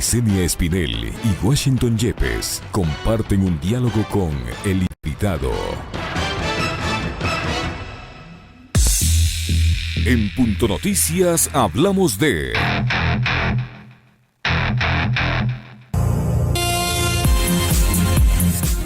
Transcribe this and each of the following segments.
Licenia Espinel y Washington Yepes comparten un diálogo con el invitado. En Punto Noticias hablamos de...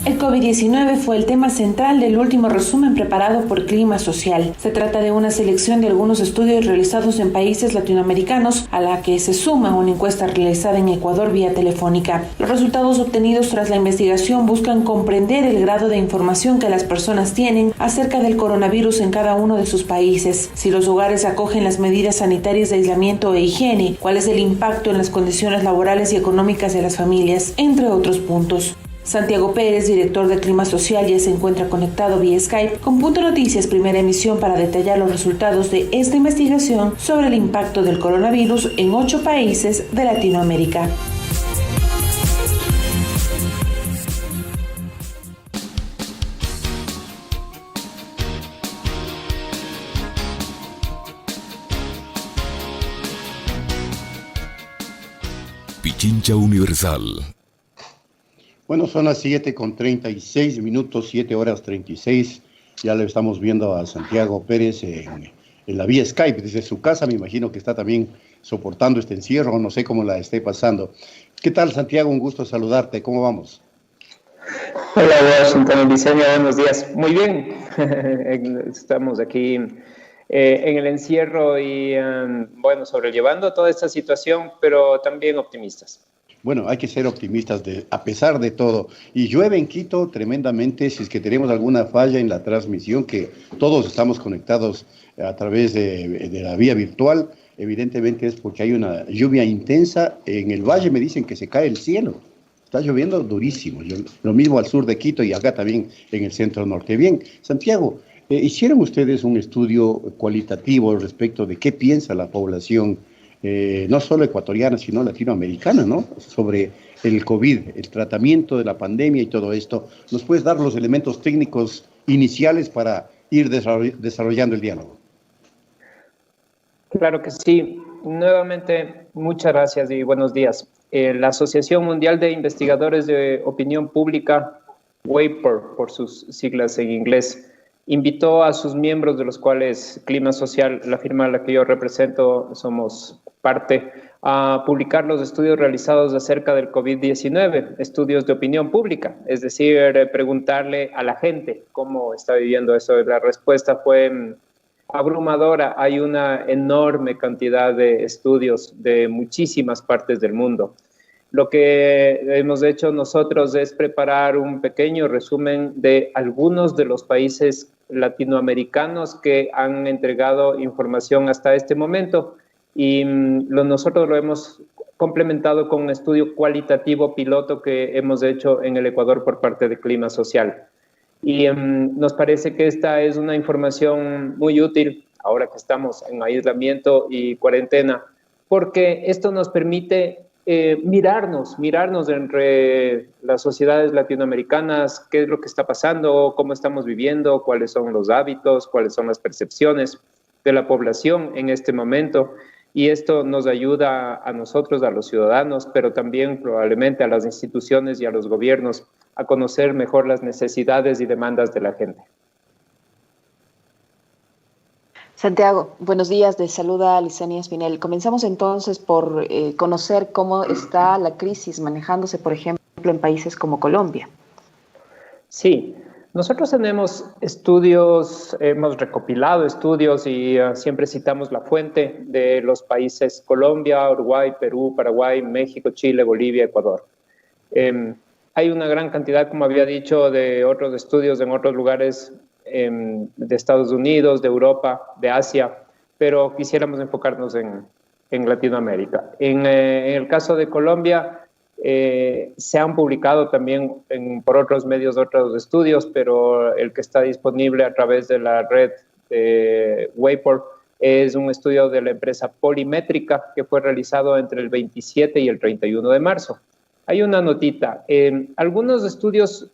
El COVID-19 fue el tema central del último resumen preparado por Clima Social. Se trata de una selección de algunos estudios realizados en países latinoamericanos, a la que se suma una encuesta realizada en Ecuador vía telefónica. Los resultados obtenidos tras la investigación buscan comprender el grado de información que las personas tienen acerca del coronavirus en cada uno de sus países, si los hogares acogen las medidas sanitarias de aislamiento e higiene, cuál es el impacto en las condiciones laborales y económicas de las familias, entre otros puntos. Santiago Pérez, director de Clima Social, ya se encuentra conectado vía Skype con Punto Noticias, primera emisión, para detallar los resultados de esta investigación sobre el impacto del coronavirus en 8 países de Latinoamérica. Pichincha Universal. Bueno, son las 7:36, 7 horas 36. Ya le estamos viendo a Santiago Pérez en la vía Skype desde su casa. Me imagino que está también soportando este encierro, no sé cómo la esté pasando. ¿Qué tal, Santiago? Un gusto saludarte. ¿Cómo vamos? Hola, Washington, Licenia, buenos días. Muy bien. Estamos aquí en el encierro y, sobrellevando toda esta situación, pero también optimistas. Bueno, hay que ser optimistas a pesar de todo. Y llueve en Quito tremendamente. Si es que tenemos alguna falla en la transmisión, que todos estamos conectados a través de la vía virtual, evidentemente es porque hay una lluvia intensa. En el valle me dicen que se cae el cielo. Está lloviendo durísimo. Lo mismo al sur de Quito y acá también en el centro norte. Bien, Santiago, ¿hicieron ustedes un estudio cualitativo respecto de qué piensa la población, no solo ecuatoriana, sino latinoamericana, ¿no?, sobre el COVID, el tratamiento de la pandemia y todo esto? ¿Nos puedes dar los elementos técnicos iniciales para ir desarrollando el diálogo? Claro que sí. Nuevamente, muchas gracias y buenos días. La Asociación Mundial de Investigadores de Opinión Pública, WAPOR, por sus siglas en inglés, invitó a sus miembros, de los cuales Clima Social, la firma a la que yo represento, somos parte, a publicar los estudios realizados acerca del COVID-19, estudios de opinión pública, es decir, preguntarle a la gente cómo está viviendo eso. La respuesta fue abrumadora. Hay una enorme cantidad de estudios de muchísimas partes del mundo. Lo que hemos hecho nosotros es preparar un pequeño resumen de algunos de los países latinoamericanos que han entregado información hasta este momento, y nosotros lo hemos complementado con un estudio cualitativo piloto que hemos hecho en el Ecuador por parte de Clima Social. Y nos parece que esta es una información muy útil ahora que estamos en aislamiento y cuarentena, porque esto nos permite mirarnos entre las sociedades latinoamericanas, qué es lo que está pasando, cómo estamos viviendo, cuáles son los hábitos, cuáles son las percepciones de la población en este momento. Y esto nos ayuda a nosotros, a los ciudadanos, pero también probablemente a las instituciones y a los gobiernos a conocer mejor las necesidades y demandas de la gente. Santiago, buenos días, te saluda Licenia Espinel. Comenzamos entonces por conocer cómo está la crisis manejándose, por ejemplo, en países como Colombia. Sí, nosotros tenemos estudios, hemos recopilado estudios y siempre citamos la fuente de los países Colombia, Uruguay, Perú, Paraguay, México, Chile, Bolivia, Ecuador. Hay una gran cantidad, como había dicho, de otros estudios en otros lugares de Estados Unidos, de Europa, de Asia, pero quisiéramos enfocarnos en Latinoamérica. En el caso de Colombia, se han publicado también por otros medios otros estudios, pero el que está disponible a través de la red de WAPOR es un estudio de la empresa Polimétrica que fue realizado entre el 27 y el 31 de marzo. Hay una notita. Algunos estudios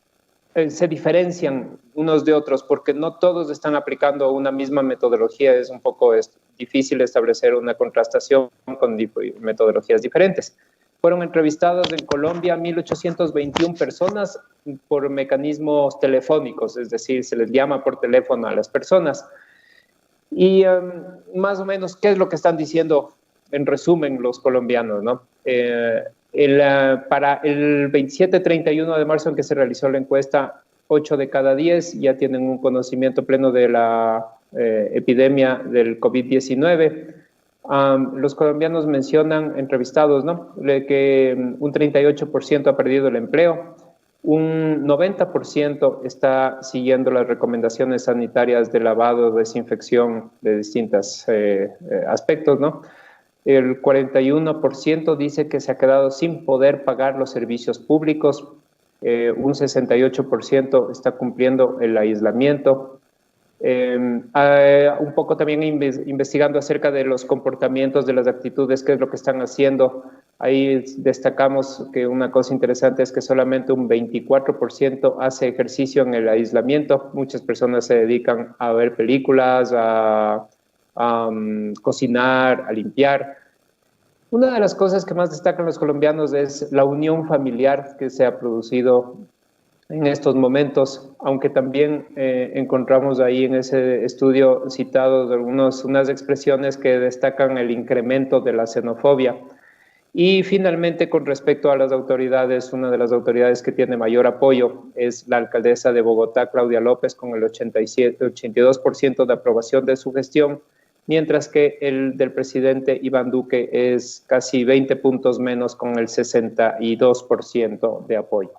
se diferencian unos de otros porque no todos están aplicando una misma metodología. Es un poco difícil establecer una contrastación con metodologías diferentes. Fueron entrevistadas en Colombia 1.821 personas por mecanismos telefónicos, es decir, se les llama por teléfono a las personas. Y más o menos, ¿qué es lo que están diciendo en resumen los colombianos, ¿no? Para el 27-31 de marzo en que se realizó la encuesta, 8 de cada 10 ya tienen un conocimiento pleno de la epidemia del COVID-19. Los colombianos mencionan, entrevistados, ¿no?, que un 38% ha perdido el empleo, un 90% está siguiendo las recomendaciones sanitarias de lavado, desinfección de distintos aspectos, ¿no? El 41% dice que se ha quedado sin poder pagar los servicios públicos, un 68% está cumpliendo el aislamiento. Un poco también investigando acerca de los comportamientos, de las actitudes, qué es lo que están haciendo. Ahí destacamos que una cosa interesante es que solamente un 24% hace ejercicio en el aislamiento. Muchas personas se dedican a ver películas, a cocinar, a limpiar. Una de las cosas que más destacan los colombianos es la unión familiar que se ha producido en estos momentos, aunque también encontramos ahí en ese estudio citados unas expresiones que destacan el incremento de la xenofobia. Y finalmente, con respecto a las autoridades, una de las autoridades que tiene mayor apoyo es la alcaldesa de Bogotá, Claudia López, con el 82% de aprobación de su gestión, mientras que el del presidente Iván Duque es casi 20 puntos menos, con el 62% de apoyo.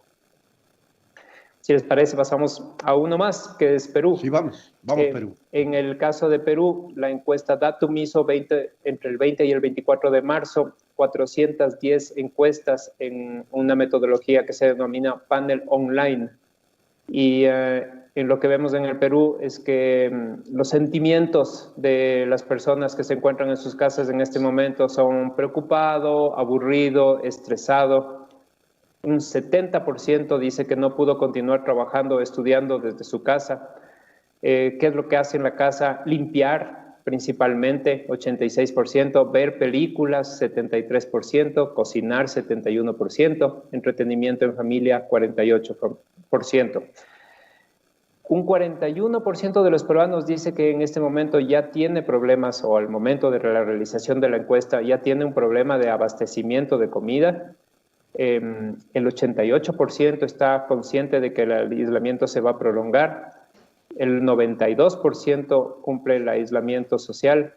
Si les parece, pasamos a uno más, que es Perú. Sí, vamos Perú. En el caso de Perú, la encuesta Datum hizo entre el 20 y el 24 de marzo, 410 encuestas en una metodología que se denomina panel online. Y en lo que vemos en el Perú es que los sentimientos de las personas que se encuentran en sus casas en este momento son preocupado, aburrido, estresado. Un 70% dice que no pudo continuar trabajando o estudiando desde su casa. ¿Qué es lo que hace en la casa? Limpiar, principalmente, 86%, ver películas, 73%, cocinar, 71%, entretenimiento en familia, 48%. Un 41% de los peruanos dice que en este momento ya tiene problemas, o al momento de la realización de la encuesta, ya tiene un problema de abastecimiento de comida. El 88% está consciente de que el aislamiento se va a prolongar. El 92% cumple el aislamiento social.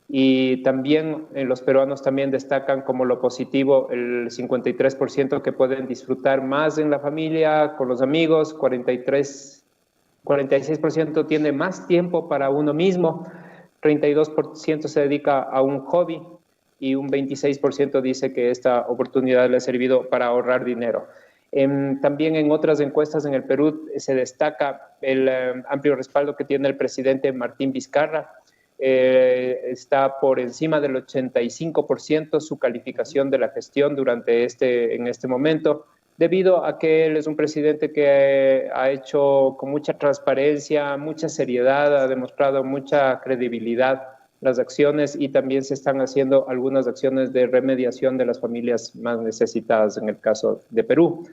Y también los peruanos también destacan como lo positivo el 53% que pueden disfrutar más en la familia, con los amigos, 46% tiene más tiempo para uno mismo, 32% se dedica a un hobby y un 26% dice que esta oportunidad le ha servido para ahorrar dinero. También en otras encuestas en el Perú se destaca el amplio respaldo que tiene el presidente Martín Vizcarra. Está por encima del 85% su calificación de la gestión en este momento, debido a que él es un presidente que ha hecho con mucha transparencia, mucha seriedad, ha demostrado mucha credibilidad las acciones, y también se están haciendo algunas acciones de remediación de las familias más necesitadas en el caso de Perú.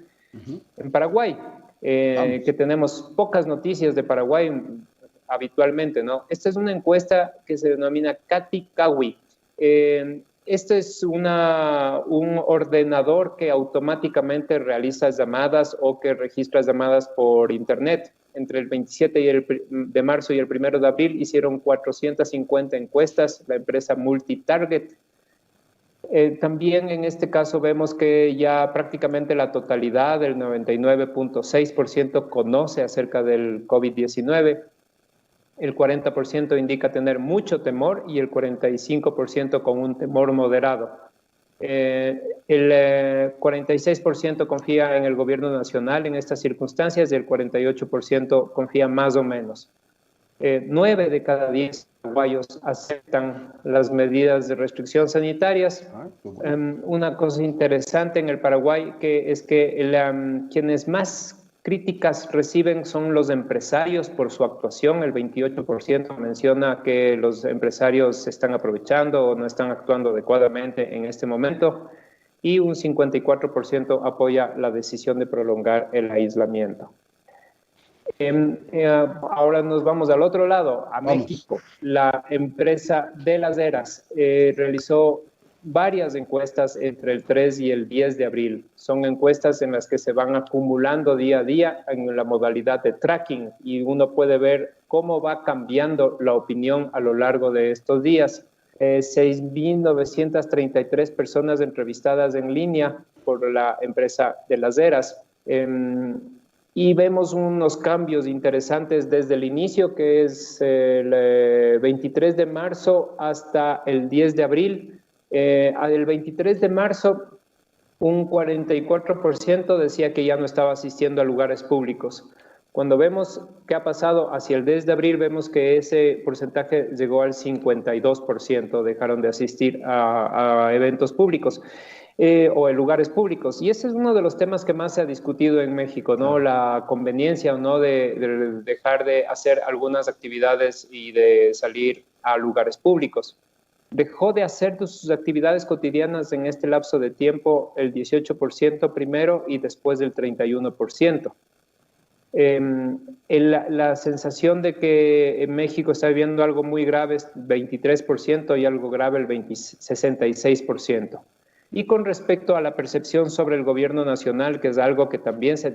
En Paraguay, que tenemos pocas noticias de Paraguay habitualmente, ¿no? Esta es una encuesta que se denomina Cati-Cawi. Este es un ordenador que automáticamente realiza llamadas o que registra llamadas por internet. Entre el 27 de marzo y el 1 de abril hicieron 450 encuestas, la empresa Multitarget. También en este caso vemos que ya prácticamente la totalidad, del 99.6%, conoce acerca del COVID-19. El 40% indica tener mucho temor y el 45% con un temor moderado. El 46% confía en el gobierno nacional en estas circunstancias y el 48% confía más o menos. 9 de cada 10 paraguayos aceptan las medidas de restricción sanitarias. Una cosa interesante en el Paraguay es que quienes más críticas reciben son los empresarios por su actuación. El 28% menciona que los empresarios se están aprovechando o no están actuando adecuadamente en este momento. y un 54% apoya la decisión de prolongar el aislamiento. Ahora nos vamos al otro lado, a México. La empresa de las Heras realizó varias encuestas entre el 3 y el 10 de abril. Son encuestas en las que se van acumulando día a día en la modalidad de tracking y uno puede ver cómo va cambiando la opinión a lo largo de estos días. 6.933 personas entrevistadas en línea por la empresa de las Heras. Y vemos unos cambios interesantes desde el inicio, que es el 23 de marzo hasta el 10 de abril. El 23 de marzo, un 44% decía que ya no estaba asistiendo a lugares públicos. Cuando vemos qué ha pasado hacia el 10 de abril, vemos que ese porcentaje llegó al 52%, dejaron de asistir a eventos públicos. O en lugares públicos. Y ese es uno de los temas que más se ha discutido en México, ¿no? La conveniencia o no de dejar de hacer algunas actividades y de salir a lugares públicos. Dejó de hacer sus actividades cotidianas en este lapso de tiempo el 18% primero y después el 31%. La sensación de que en México está viviendo algo muy grave es 23% y algo grave el 66%. Y con respecto a la percepción sobre el gobierno nacional, que es algo que también se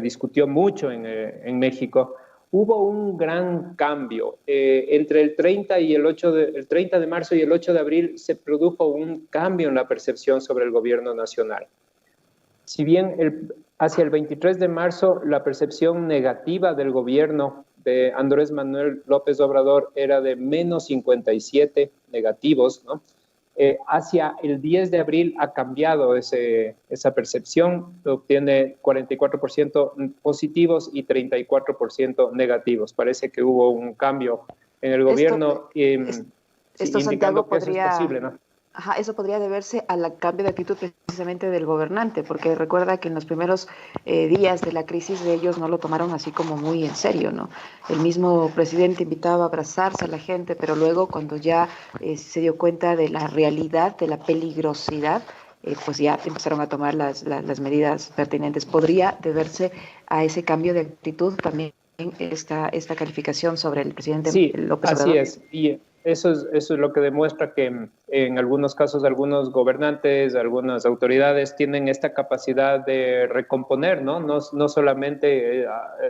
discutió mucho en México, hubo un gran cambio. Entre el 30 de marzo y el 8 de abril se produjo un cambio en la percepción sobre el gobierno nacional. Si bien hacia el 23 de marzo la percepción negativa del gobierno de Andrés Manuel López Obrador era de menos 57 negativos, ¿no? Hacia el 10 de abril ha cambiado esa percepción, obtiene 44% positivos y 34% negativos. Parece que hubo un cambio en el gobierno. Esto Santiago, que eso es posible, ¿no? Ajá, eso podría deberse al cambio de actitud precisamente del gobernante, porque recuerda que en los primeros días de la crisis de ellos no lo tomaron así como muy en serio, ¿no? El mismo presidente invitaba a abrazarse a la gente, pero luego cuando ya se dio cuenta de la realidad, de la peligrosidad, pues ya empezaron a tomar las medidas pertinentes. ¿Podría deberse a ese cambio de actitud también esta calificación sobre el presidente López Obrador? Sí, así es. Y eso es lo que demuestra que en algunos casos algunos gobernantes, algunas autoridades tienen esta capacidad de recomponer, ¿no? No solamente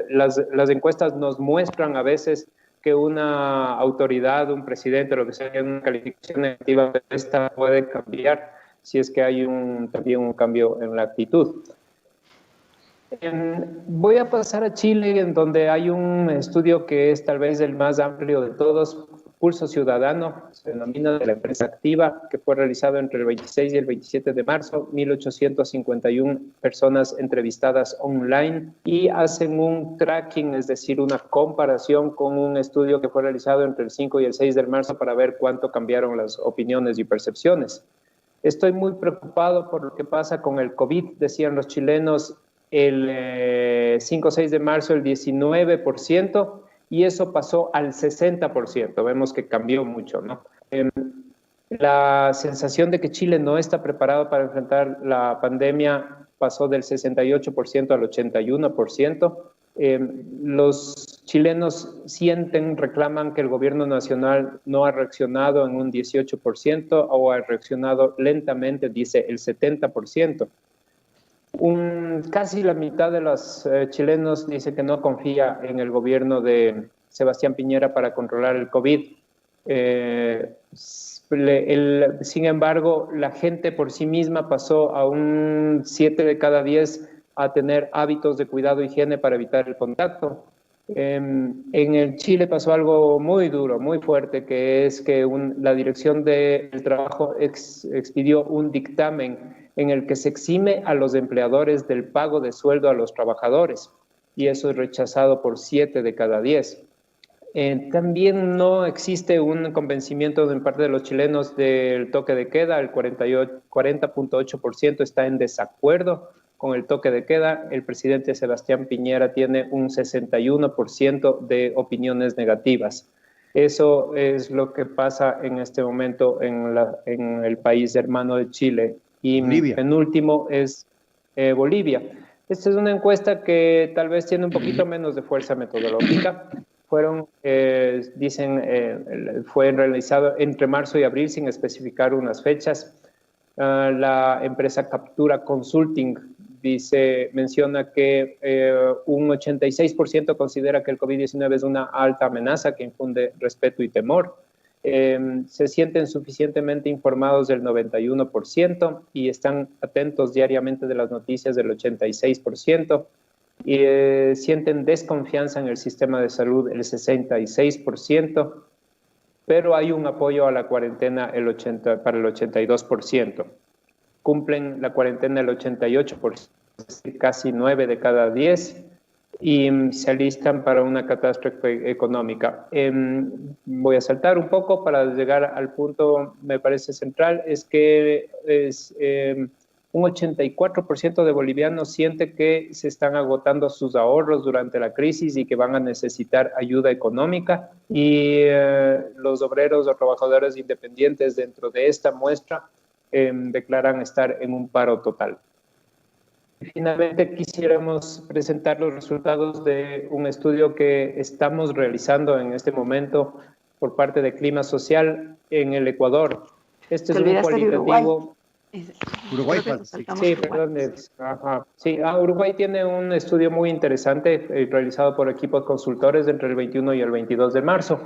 las encuestas nos muestran a veces que una autoridad, un presidente, lo que sea, una calificación negativa, esta puede cambiar si es que hay también un cambio en la actitud. Voy a pasar a Chile, en donde hay un estudio que es tal vez el más amplio de todos, Pulso Ciudadano, se denomina, de la empresa Activa, que fue realizado entre el 26 y el 27 de marzo, 1.851 personas entrevistadas online y hacen un tracking, es decir, una comparación con un estudio que fue realizado entre el 5 y el 6 de marzo para ver cuánto cambiaron las opiniones y percepciones. Estoy muy preocupado por lo que pasa con el COVID, decían los chilenos, el 5 o 6 de marzo el 19%, y eso pasó al 60%. Vemos que cambió mucho, ¿no? La sensación de que Chile no está preparado para enfrentar la pandemia pasó del 68% al 81%. Los chilenos reclaman que el gobierno nacional no ha reaccionado en un 18% o ha reaccionado lentamente, dice el 70%. Casi la mitad de los chilenos dice que no confía en el gobierno de Sebastián Piñera para controlar el COVID. Sin embargo, la gente por sí misma pasó a un 7 de cada 10 a tener hábitos de cuidado e higiene para evitar el contacto. En el Chile pasó algo muy duro, muy fuerte, que es que la Dirección del Trabajo expidió un dictamen en el que se exime a los empleadores del pago de sueldo a los trabajadores, y eso es rechazado por 7 de cada 10. También no existe un convencimiento en parte de los chilenos del toque de queda. El 40.8% está en desacuerdo con el toque de queda. El presidente Sebastián Piñera tiene un 61% de opiniones negativas. Eso es lo que pasa en este momento en el país hermano de Chile. y Bolivia. penúltimo es Bolivia. Esta es una encuesta que tal vez tiene un poquito menos de fuerza metodológica. Fue realizado entre marzo y abril sin especificar unas fechas. La empresa Captura Consulting menciona que un 86% considera que el COVID-19 es una alta amenaza que infunde respeto y temor. Se sienten suficientemente informados del 91% y están atentos diariamente de las noticias del 86%. Y sienten desconfianza en el sistema de salud el 66%, pero hay un apoyo a la cuarentena para el 82%. Cumplen la cuarentena el 88%, es decir, casi 9 de cada 10, y se alistan para una catástrofe económica. Voy a saltar un poco para llegar al punto, me parece central, es que un 84% de bolivianos siente que se están agotando sus ahorros durante la crisis y que van a necesitar ayuda económica, y los obreros o trabajadores independientes dentro de esta muestra declaran estar en un paro total. Finalmente, quisiéramos presentar los resultados de un estudio que estamos realizando en este momento por parte de Clima Social en el Ecuador. Este es un cualitativo. Uruguay. Sí, perdón. Sí, Uruguay tiene un estudio muy interesante realizado por equipos consultores entre el 21 y el 22 de marzo.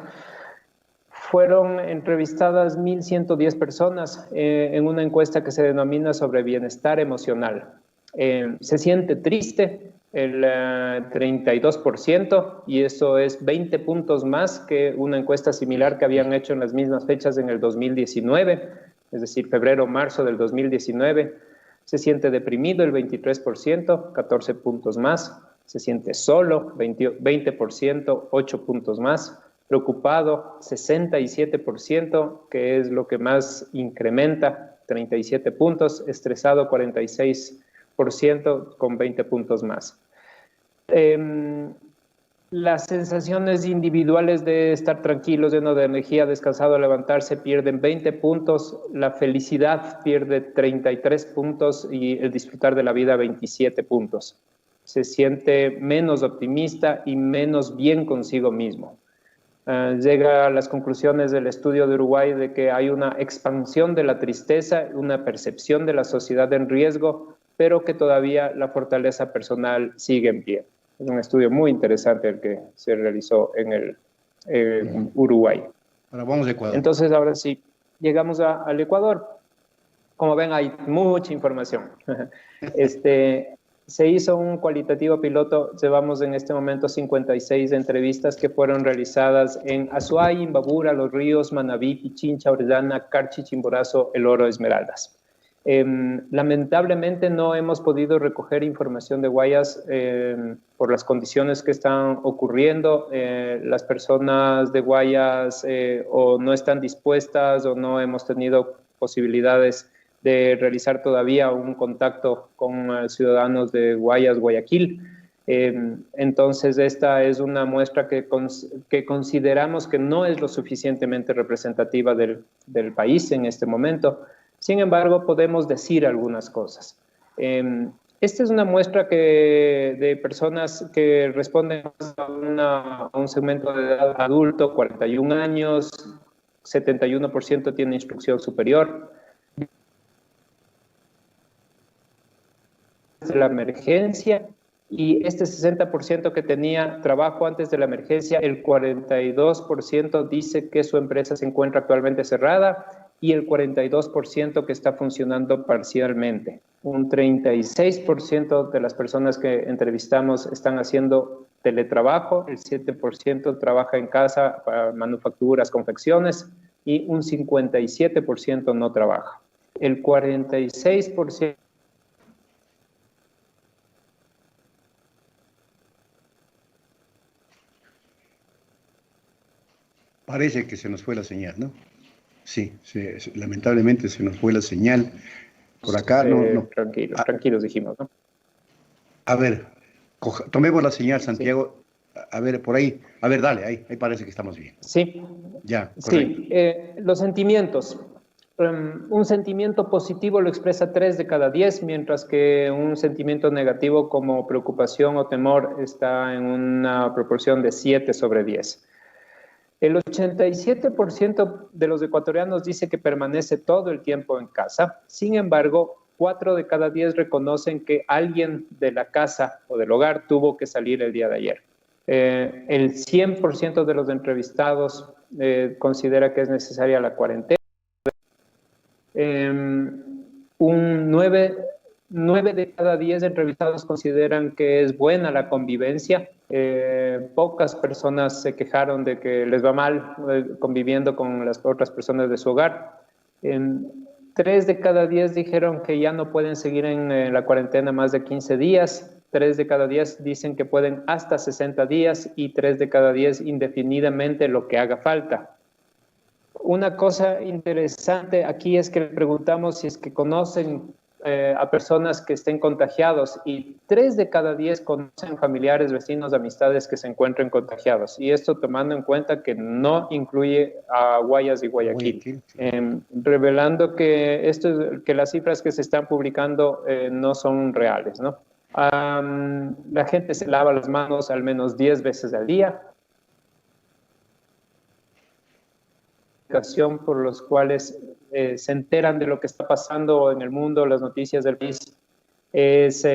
Fueron entrevistadas 1.110 personas en una encuesta que se denomina sobre bienestar emocional. Se siente triste el 32%, y eso es 20 puntos más que una encuesta similar que habían hecho en las mismas fechas en el 2019, es decir, febrero-marzo del 2019. Se siente deprimido el 23%, 14 puntos más. Se siente solo, 20%, 8 puntos más. Preocupado, 67%, que es lo que más incrementa, 37 puntos. Estresado, 46%, con 20 puntos más. Las sensaciones individuales de estar tranquilos, lleno de energía, descansado al levantarse, pierden 20 puntos. La felicidad pierde 33 puntos y el disfrutar de la vida 27 puntos. Se siente menos optimista y menos bien consigo mismo. Llega a las conclusiones del estudio de Uruguay de que hay una expansión de la tristeza, una percepción de la sociedad en riesgo, pero que todavía la fortaleza personal sigue en pie. Es un estudio muy interesante el que se realizó en el Uruguay. Ahora vamos a Ecuador. Entonces, ahora sí, llegamos al Ecuador. Como ven, hay mucha información. Se hizo un cualitativo piloto. Llevamos en este momento 56 entrevistas que fueron realizadas en Azuay, Imbabura, Los Ríos, Manabí, Pichincha, Orellana, Carchi, Chimborazo, El Oro, Esmeraldas. Lamentablemente no hemos podido recoger información de Guayas por las condiciones que están ocurriendo. Las personas de Guayas o no están dispuestas o no hemos tenido posibilidades de realizar todavía un contacto con ciudadanos de Guayas, Guayaquil. Entonces esta es una muestra que consideramos que no es lo suficientemente representativa del país en este momento. Sin embargo, podemos decir algunas cosas. Esta es una muestra de personas que responden a un segmento de edad adulto, 41 años, 71% tiene instrucción superior. De la emergencia, y este 60% que tenía trabajo antes de la emergencia, el 42% dice que su empresa se encuentra actualmente cerrada y el 42% que está funcionando parcialmente. Un 36% de las personas que entrevistamos están haciendo teletrabajo, el 7% trabaja en casa para manufacturas, confecciones, y un 57% no trabaja. El 46% Parece que se nos fue la señal, ¿no? Sí, lamentablemente se nos fue la señal. Por acá no. Tranquilos dijimos, ¿no? A ver, tomemos la señal, Santiago. A ver, por ahí. A ver, dale, ahí parece que estamos bien. Sí. Ya, correcto. Sí, los sentimientos. Un sentimiento positivo lo expresa 3 de cada 10, mientras que un sentimiento negativo como preocupación o temor está en una proporción de 7 sobre 10. El 87% de los ecuatorianos dice que permanece todo el tiempo en casa. Sin embargo, 4 de cada 10 reconocen que alguien de la casa o del hogar tuvo que salir el día de ayer. El 100% de los entrevistados considera que es necesaria la cuarentena. Un 9 de cada 10 entrevistados consideran que es buena la convivencia. Pocas personas se quejaron de que les va mal conviviendo con las otras personas de su hogar. 3 de cada 10 dijeron que ya no pueden seguir en la cuarentena más de 15 días. 3 de cada 10 dicen que pueden hasta 60 días y 3 de cada 10 indefinidamente lo que haga falta. Una cosa interesante aquí es que le preguntamos si es que conocen a personas que estén contagiados y 3 de cada 10 conocen familiares, vecinos, amistades que se encuentren contagiados. Y esto tomando en cuenta que no incluye a Guayas y Guayaquil. Revelando que, que las cifras que se están publicando no son reales, ¿no? La gente se lava las manos al menos 10 veces al día. Por los cuales se enteran de lo que está pasando en el mundo, las noticias del país, es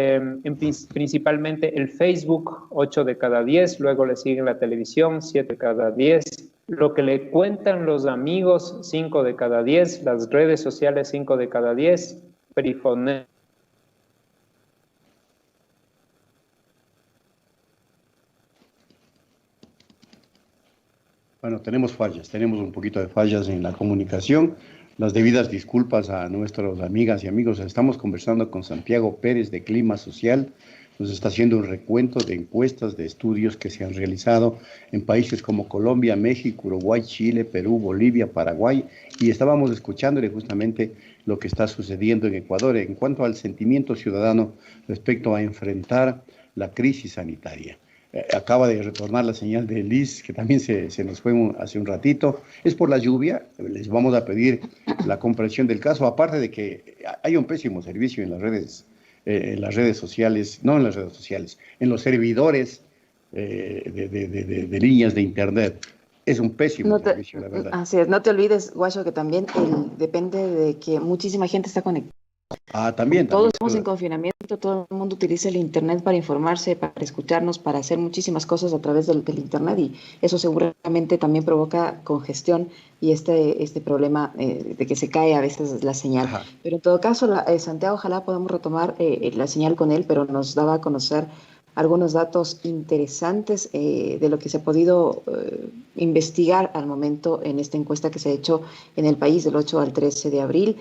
principalmente el Facebook, 8 de cada 10, luego le sigue la televisión, 7 de cada 10, lo que le cuentan los amigos, 5 de cada 10, las redes sociales, 5 de cada 10, perifoneo. Bueno, tenemos un poquito de fallas en la comunicación. Las debidas disculpas a nuestras amigas y amigos. Estamos conversando con Santiago Pérez de Clima Social. Nos está haciendo un recuento de encuestas, de estudios que se han realizado en países como Colombia, México, Uruguay, Chile, Perú, Bolivia, Paraguay. Y estábamos escuchándole justamente lo que está sucediendo en Ecuador en cuanto al sentimiento ciudadano respecto a enfrentar la crisis sanitaria. Acaba de retornar la señal de Liz, que también se nos fue hace un ratito. Es por la lluvia. Les vamos a pedir la comprensión del caso, aparte de que hay un pésimo servicio en las redes sociales, no en las redes sociales, en los servidores de líneas de internet. Es un pésimo servicio, la verdad. Así es, no te olvides, Guacho, que también depende de que muchísima gente está conectada. También. Todos estamos en confinamiento, todo el mundo utiliza el internet para informarse, para escucharnos, para hacer muchísimas cosas a través del internet, y eso seguramente también provoca congestión y este problema de que se cae a veces la señal. Ajá. Pero en todo caso, Santiago, ojalá podamos retomar la señal con él, pero nos daba a conocer algunos datos interesantes de lo que se ha podido investigar al momento en esta encuesta que se ha hecho en el país del 8 al 13 de abril.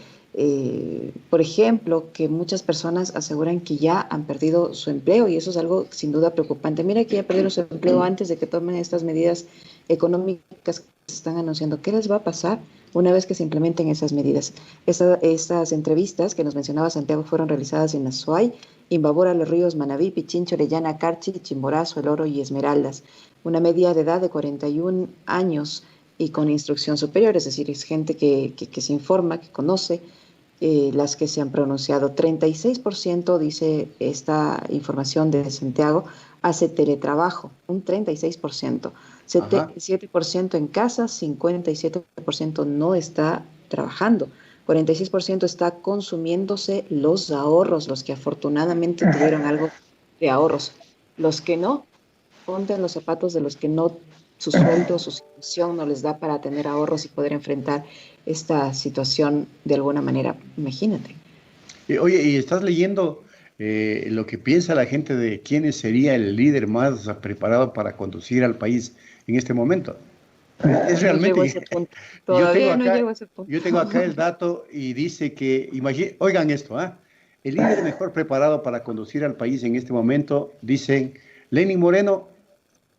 Por ejemplo, que muchas personas aseguran que ya han perdido su empleo, y eso es algo sin duda preocupante. Mira que ya perdieron su empleo antes de que tomen estas medidas económicas que se están anunciando. ¿Qué les va a pasar una vez que se implementen esas medidas? Estas entrevistas que nos mencionaba Santiago fueron realizadas en Azuay, Imbabura, Los Ríos, Manabí, Pichincho, Orellana, Carchi, Chimborazo, El Oro y Esmeraldas. Una media de edad de 41 años y con instrucción superior, es decir, es gente que se informa, que conoce. Las que se han pronunciado, 36%, dice esta información de Santiago, hace teletrabajo, un 36%, 7% en casa, 57% no está trabajando, 46% está consumiéndose los ahorros, los que afortunadamente tuvieron algo de ahorros. Los que no, ponte en los zapatos de los que no, su sueldo, su situación no les da para tener ahorros y poder enfrentar esta situación de alguna manera. Imagínate. Oye, ¿y estás leyendo lo que piensa la gente de quién sería el líder más preparado para conducir al país en este momento? Es realmente... No llego a ese punto. Todavía no llego a ese punto. Yo tengo acá el dato y dice que, oigan esto, el líder mejor preparado para conducir al país en este momento, dicen, Lenín Moreno,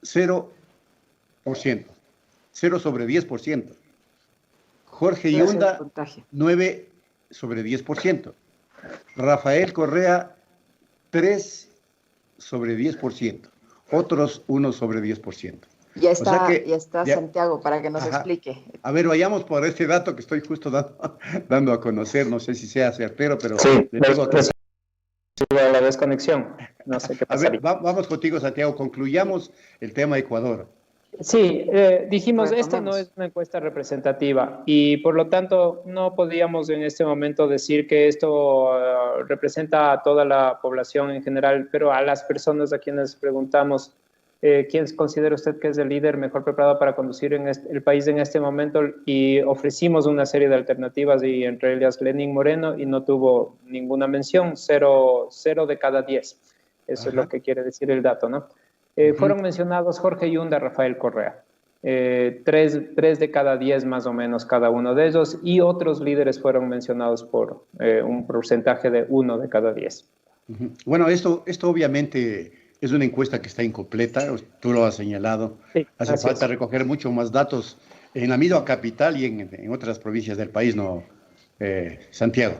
0%, 0 sobre 10%. Jorge Yunda, 9 sobre 10%. Rafael Correa, 3 sobre 10%. Otros 1 sobre 10%. Ya está, que, ya está Santiago para que nos explique. A ver, vayamos por este dato que estoy justo dando a conocer, no sé si sea certero, pero sí, le tengo que... la desconexión, no sé qué pasaría. A ver, vamos contigo, Santiago, concluyamos el tema Ecuador. Sí, dijimos, esta no es una encuesta representativa y por lo tanto no podíamos en este momento decir que esto representa a toda la población en general, pero a las personas a quienes preguntamos, ¿quién considera usted que es el líder mejor preparado para conducir el país en este momento? Y ofrecimos una serie de alternativas y entre ellas Lenín Moreno y no tuvo ninguna mención, 0 de cada 10. Eso es lo que quiere decir el dato, ¿no? Fueron mencionados Jorge Yunda, Rafael Correa, 3 de cada 10 más o menos cada uno de ellos, y otros líderes fueron mencionados por un porcentaje de 1 de cada 10. Bueno, esto obviamente es una encuesta que está incompleta, tú lo has señalado. Sí, hace falta recoger mucho más datos en la misma capital y en otras provincias del país, ¿no, Santiago?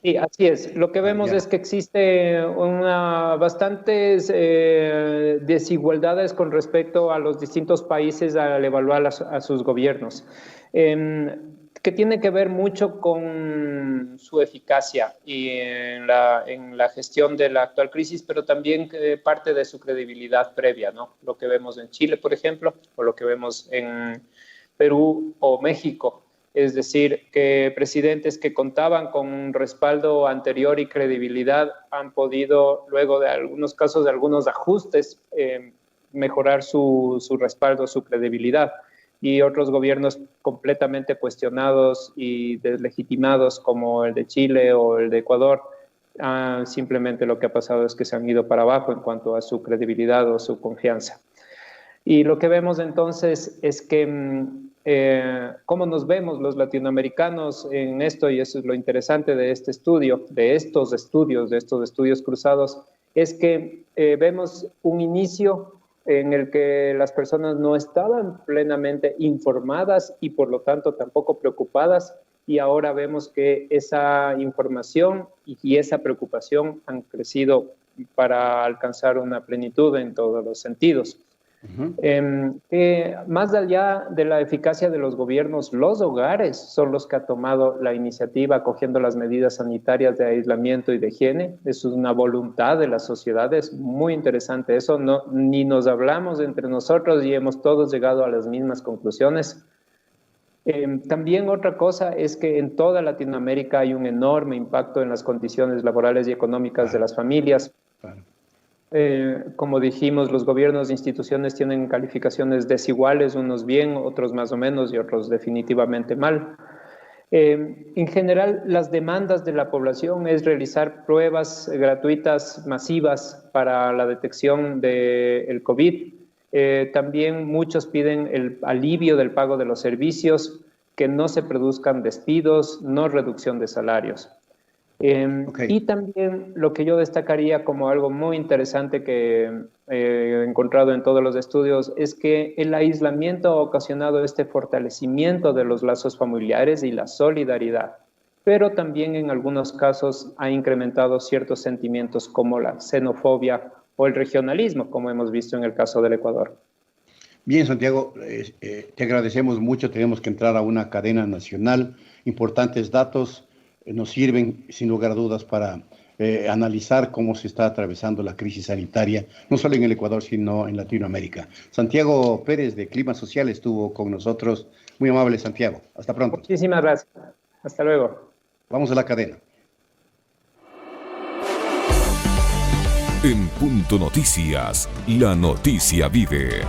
Sí, así es. Lo que vemos es que existe bastantes desigualdades con respecto a los distintos países al evaluar a sus gobiernos, que tiene que ver mucho con su eficacia y en la gestión de la actual crisis, pero también parte de su credibilidad previa, ¿no? Lo que vemos en Chile, por ejemplo, o lo que vemos en Perú o México. Es decir, que presidentes que contaban con un respaldo anterior y credibilidad han podido, luego de algunos casos, de algunos ajustes, mejorar su respaldo, su credibilidad. Y otros gobiernos completamente cuestionados y deslegitimados, como el de Chile o el de Ecuador, simplemente lo que ha pasado es que se han ido para abajo en cuanto a su credibilidad o su confianza. Y lo que vemos entonces es que cómo nos vemos los latinoamericanos en esto, y eso es lo interesante de este estudio, de estos estudios cruzados, es que vemos un inicio en el que las personas no estaban plenamente informadas y por lo tanto tampoco preocupadas, y ahora vemos que esa información y esa preocupación han crecido para alcanzar una plenitud en todos los sentidos. Más allá de la eficacia de los gobiernos, los hogares son los que han tomado la iniciativa acogiendo las medidas sanitarias de aislamiento y de higiene. Eso es una voluntad de las sociedades, muy interesante. Eso ni nos hablamos entre nosotros y hemos todos llegado a las mismas conclusiones. También otra cosa es que en toda Latinoamérica hay un enorme impacto en las condiciones laborales y económicas de las familias. Como dijimos, los gobiernos e instituciones tienen calificaciones desiguales, unos bien, otros más o menos y otros definitivamente mal. En general, las demandas de la población es realizar pruebas gratuitas masivas para la detección del COVID. También muchos piden el alivio del pago de los servicios, que no se produzcan despidos, no reducción de salarios. Y también lo que yo destacaría como algo muy interesante que he encontrado en todos los estudios es que el aislamiento ha ocasionado este fortalecimiento de los lazos familiares y la solidaridad, pero también en algunos casos ha incrementado ciertos sentimientos como la xenofobia o el regionalismo, como hemos visto en el caso del Ecuador. Bien, Santiago, te agradecemos mucho. Tenemos que entrar a una cadena nacional. Importantes datos nos sirven, sin lugar a dudas, para analizar cómo se está atravesando la crisis sanitaria, no solo en el Ecuador, sino en Latinoamérica. Santiago Pérez, de Clima Social, estuvo con nosotros. Muy amable, Santiago. Hasta pronto. Muchísimas gracias. Hasta luego. Vamos a la cadena. En Punto Noticias, la noticia vive.